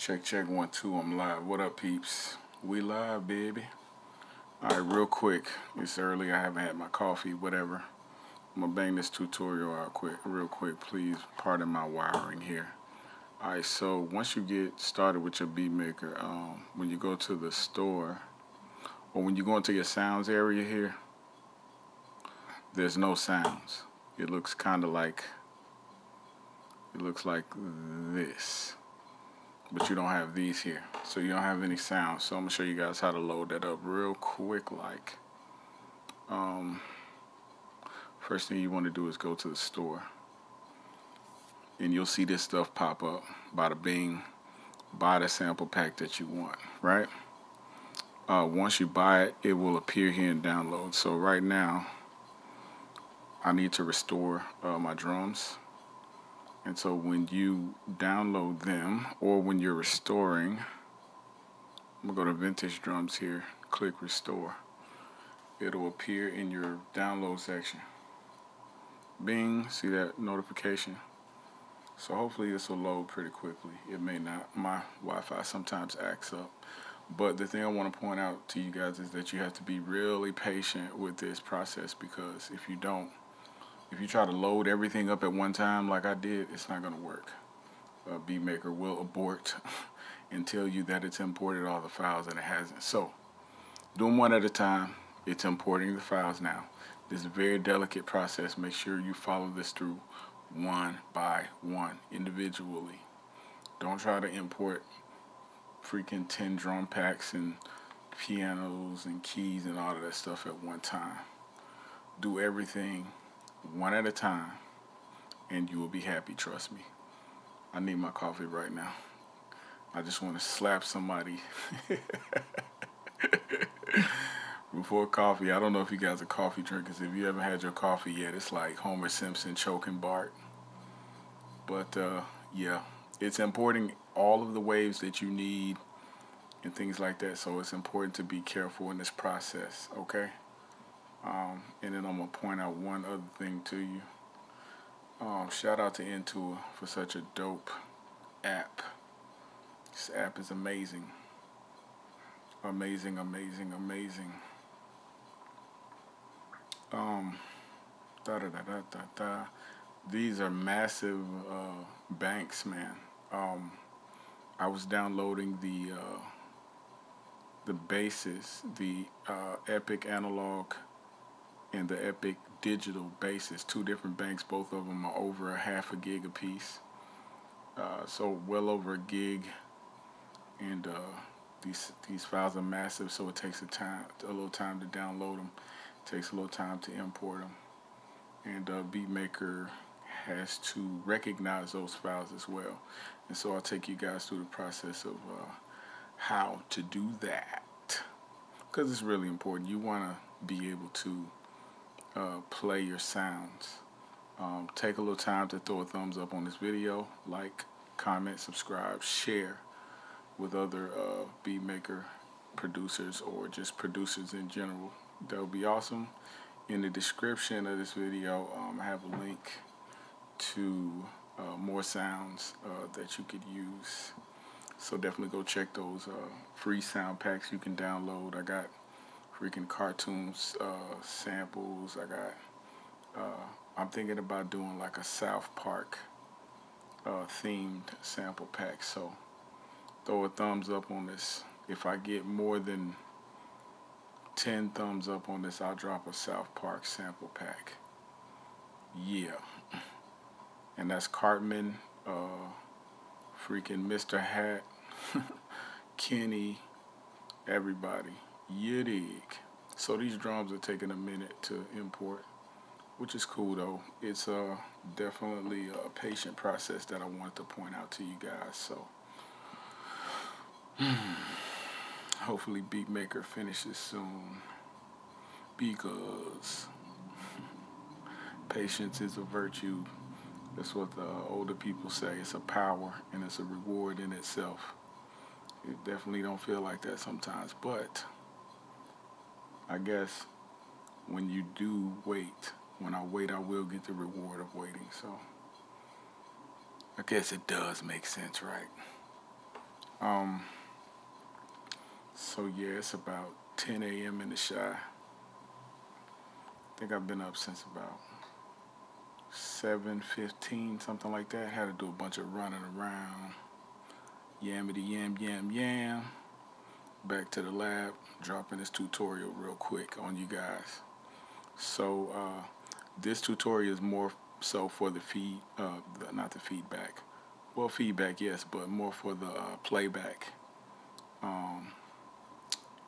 Check, check, 1, 2, I'm live. What up, peeps? We live, baby. Alright, real quick. It's early, I haven't had my coffee, whatever. I'm gonna bang this tutorial out real quick. Please pardon my wiring here. Alright, so once you get started with your Beatmaker, when you go to the store, or when you go into your sounds area here, there's no sounds. It looks kind of like, this. But you don't have these here, so you don't have any sound. So I'm gonna show you guys how to load that up real quick. First thing you want to do is go to the store, and you'll see this stuff pop up. Bada bing, buy the sample pack that you want, right? Once you buy it, it will appear here in download. So right now, I need to restore my drums. And so when you download them, or when you're restoring, I'm gonna go to Vintage Drums here, click Restore. It'll appear in your download section. Bing, see that notification? So hopefully this will load pretty quickly. It may not. My Wi-Fi sometimes acts up. But the thing I want to point out to you guys is that you have to be really patient with this process, because if you don't, if you try to load everything up at one time like I did, it's not going to work. Beatmaker will abort and tell you that it's imported all the files, and it hasn't. So, do them one at a time. It's importing the files now. This is a very delicate process. Make sure you follow this through one by one, individually. Don't try to import freaking 10 drum packs and pianos and keys and all of that stuff at one time. Do everything one at a time, and you will be happy, trust me. I need my coffee right now. I just want to slap somebody before coffee. I don't know if you guys are coffee drinkers. If you haven't had your coffee yet, it's like Homer Simpson choking Bart. But yeah, it's importing all of the waves that you need and things like that, so it's important to be careful in this process, okay? And then I'm going to point out one other thing to you. Shout out to Intour for such a dope app. This app is amazing. Amazing, amazing, amazing. These are massive banks, man. I was downloading the bases, the Epic Analog and the Epic Digital bases, two different banks. Both of them are over a half a gig a piece, so well over a gig. And these files are massive, so it takes a little time to download them. It takes a little time to import them, and Beatmaker has to recognize those files as well. And so I'll take you guys through the process of how to do that, because it's really important. You want to be able to play your sounds. Take a little time to throw a thumbs up on this video, like, comment, subscribe, share with other Beatmaker producers, or just producers in general. That would be awesome. In the description of this video, I have a link to more sounds that you could use. So definitely go check those free sound packs you can download. I got freaking cartoons, samples. I got, I'm thinking about doing like a South Park themed sample pack. So throw a thumbs up on this. If I get more than 10 thumbs up on this, I'll drop a South Park sample pack. Yeah. And that's Cartman, freaking Mr. Hat, Kenny, everybody. You dig. So these drums are taking a minute to import, which is cool though. It's definitely a patient process that I wanted to point out to you guys. So hopefully Beatmaker finishes soon, because patience is a virtue. That's what the older people say. It's a power and it's a reward in itself. It definitely don't feel like that sometimes, but I guess when you do wait, when I wait, I will get the reward of waiting. So I guess it does make sense, right? So yeah, it's about 10 a.m. in the Shy. I think I've been up since about 7:15, something like that. Had to do a bunch of running around. Yammity yam yam yam. Back to the lab, dropping this tutorial real quick on you guys. So this tutorial is more so for the not the feedback. Well, feedback yes, but more for the playback. Um,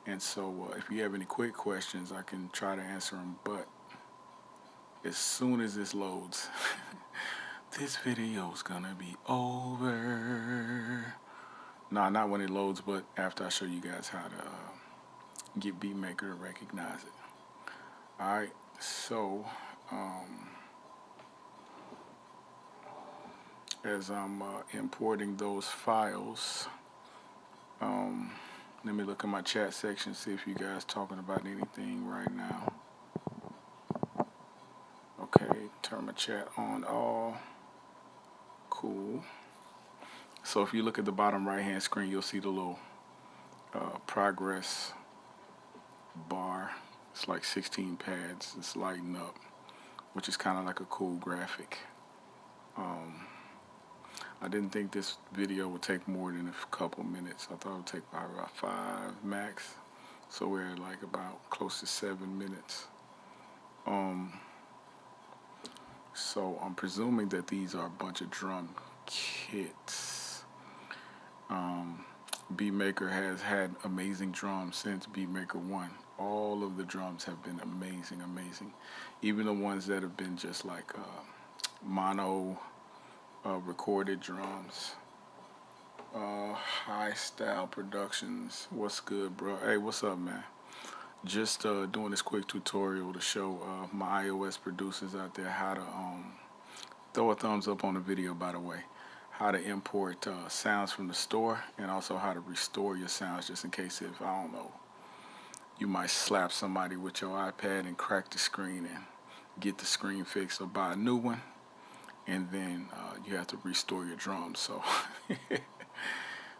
and so if you have any quick questions, I can try to answer them. But as soon as this loads, this video's gonna be over. Nah, not when it loads, but after I show you guys how to get Beatmaker to recognize it. Alright, so as I'm importing those files, let me look at my chat section, see if you guys talking about anything right now. Okay, turn my chat on all. Cool. So if you look at the bottom right hand screen, you'll see the little progress bar. It's like 16 pads. It's lighting up, which is kind of like a cool graphic. I didn't think this video would take more than a couple minutes. I thought it would take about 5 max. So we're at like about close to 7 minutes. So I'm presuming that these are a bunch of drum kits. Beatmaker has had amazing drums since Beatmaker 1. All of the drums have been amazing, amazing. Even the ones that have been just like mono recorded drums. High Style Productions. What's good, bro? Hey, what's up, man? Just doing this quick tutorial to show my iOS producers out there how to throw a thumbs up on the video, by the way. How to import sounds from the store, and also how to restore your sounds, just in case if, I don't know, you might slap somebody with your iPad and crack the screen and get the screen fixed, or buy a new one, and then you have to restore your drums. So,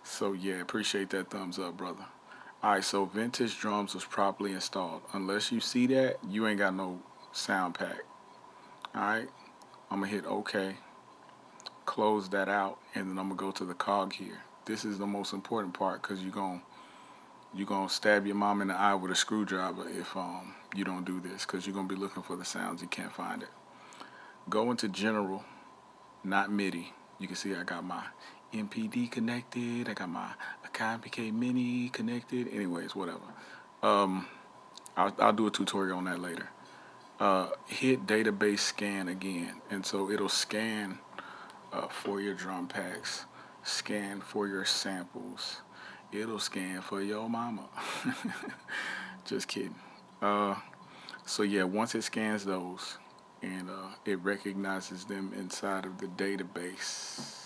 so yeah, appreciate that thumbs up, brother. Alright, so vintage drums was properly installed. Unless you see that, you ain't got no sound pack. Alright, I'm going to hit OK. Close that out, and then I'm going to go to the cog here. This is the most important part, because you're gonna stab your mom in the eye with a screwdriver if you don't do this, because you're going to be looking for the sounds, you can't find it. Go into General, not MIDI. You can see I got my MPD connected, I got my Akai MPK mini connected. Anyways, whatever. I'll do a tutorial on that later. Hit database scan again, and so it'll scan for your drum packs, scan for your samples, it'll scan for your mama. Just kidding. So yeah, once it scans those and it recognizes them inside of the database.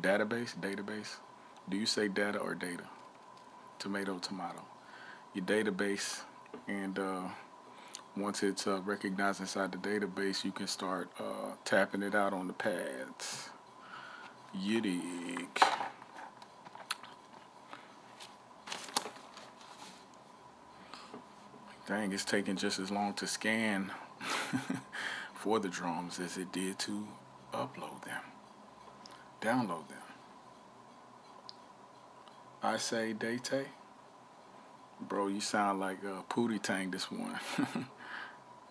Database? Do you say data or data? Tomato, tomato. Your database, and once it's recognized inside the database, you can start tapping it out on the pads. You dig. Dang, it's taking just as long to scan for the drums as it did to upload them, download them. I say Date. Bro, you sound like Pootie Tang this morning.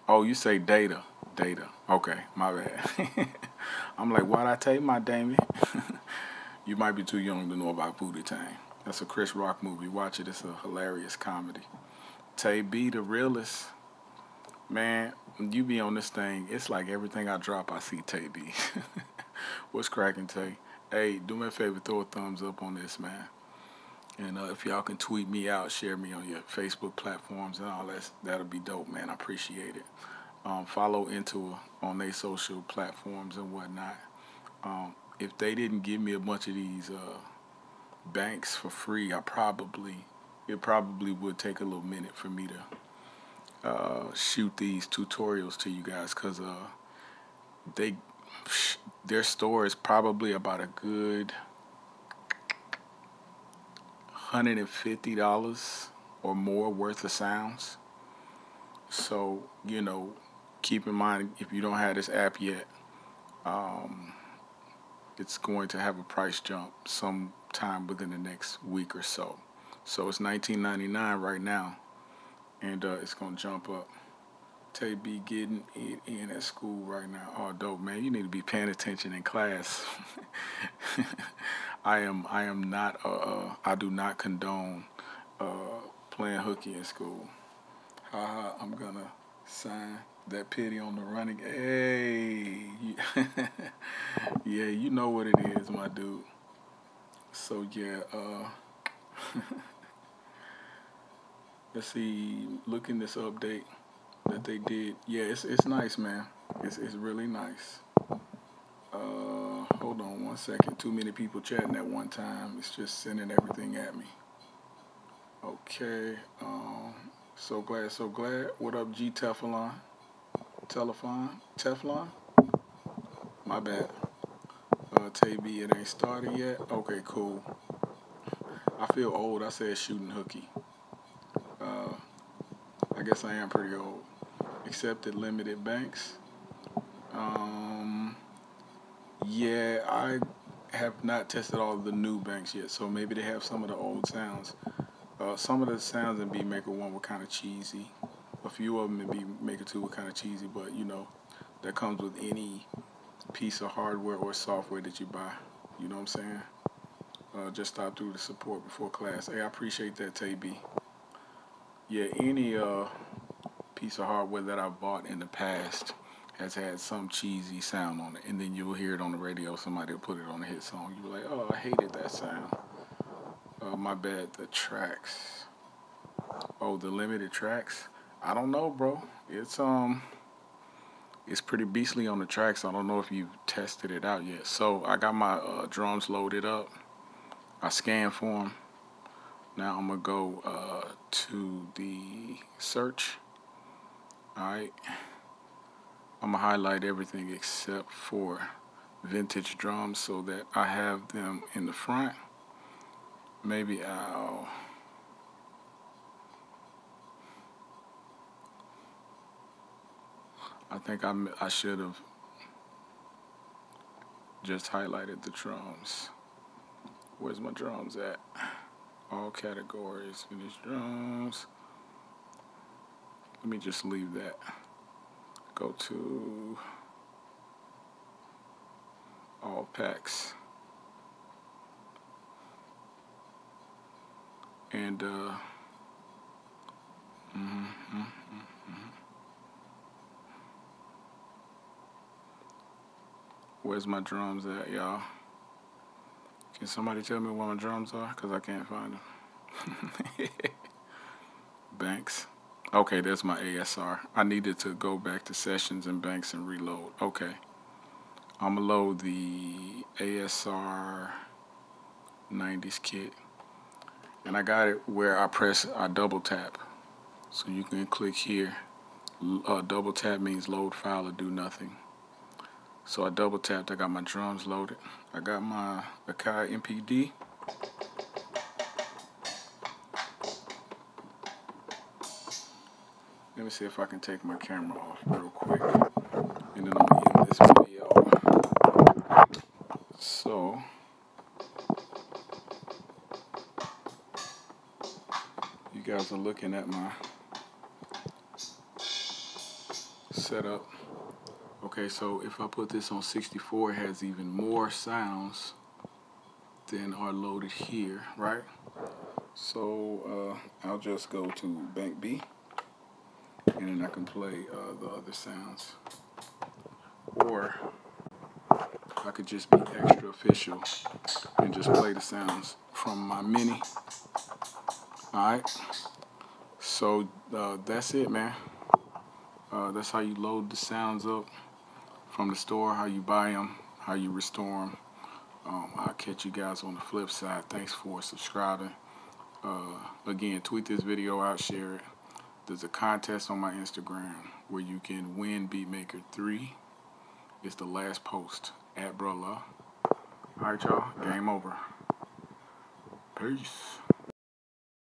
Oh, you say data. Okay, my bad. I'm like, why'd I take my Damien? You might be too young to know about Pootie Tang. That's a Chris Rock movie. Watch it. It's a hilarious comedy. Tay B, the realest. Man, you be on this thing. It's like everything I drop, I see Tay B. What's cracking, Tay? Hey, do me a favor, throw a thumbs up on this, man. And if y'all can tweet me out, share me on your Facebook platforms and all that, that'll be dope, man. I appreciate it. Follow Intua on their social platforms and whatnot. If they didn't give me a bunch of these banks for free, it probably would take a little minute for me to shoot these tutorials to you guys, because their store is probably about a good $150 or more worth of sounds. So, you know, keep in mind, if you don't have this app yet, it's going to have a price jump sometime within the next week or so. So it's $19.99 right now, and it's going to jump up. Tay be getting it in at school right now. Oh, dope, man. You need to be paying attention in class. I am not, I do not condone playing hooky in school. Haha, I'm going to sign that pity on the running. Hey. Yeah, you know what it is, my dude. So, yeah, let's see, look in this update that they did. Yeah, it's nice, man. It's really nice. Hold on 1 second. Too many people chatting at one time. It's just sending everything at me. Okay. So glad, so glad. What up, G Teflon? Teflon? My bad. Tay B, it ain't started yet. Okay, cool. I feel old. I said shooting hooky. I guess I am pretty old. Accepted limited banks. Yeah, I have not tested all of the new banks yet, so maybe they have some of the old sounds. Some of the sounds in Beatmaker 1 were kind of cheesy. A few of them in Beatmaker 2 were kind of cheesy, but you know, that comes with any piece of hardware or software that you buy. You know what I'm saying? Just stop through the support before class. Hey, I appreciate that, Tay B. Yeah, any piece of hardware that I've bought in the past has had some cheesy sound on it, and then you'll hear it on the radio. Somebody will put it on a hit song. You'll be like, oh, I hated that sound. My bad, the tracks. Oh, the limited tracks? I don't know, bro. It's pretty beastly on the tracks. I don't know if you've tested it out yet. So I got my drums loaded up. I scanned for them. Now I'm gonna go to the search. Alright. I'm gonna highlight everything except for vintage drums so that I have them in the front. Maybe I think I should have just highlighted the drums. Where's my drums at? All categories, finished drums. Let me just leave that. Go to all packs. And where's my drums at, y'all? Can somebody tell me where my drums are? Because I can't find them. Banks. Okay, there's my ASR. I needed to go back to sessions and banks and reload. Okay. I'm going to load the ASR 90s kit. And I got it where I double tap. So you can click here. Double tap means load file or do nothing. So I double tapped. I got my drums loaded. I got my Akai MPD. Let me see if I can take my camera off real quick. And then I'm going to end this video. So, you guys are looking at my setup. Okay, so if I put this on 64, it has even more sounds than are loaded here, right? So I'll just go to Bank B, and then I can play the other sounds. Or I could just be extra official and just play the sounds from my mini. Alright, so that's it, man. That's how you load the sounds up from the store, how you buy them, how you restore them. I'll catch you guys on the flip side. Thanks for subscribing. Again, tweet this video out, share it. There's a contest on my Instagram where you can win Beatmaker 3. It's the last post at Brother. Alright, y'all. Game over. Peace.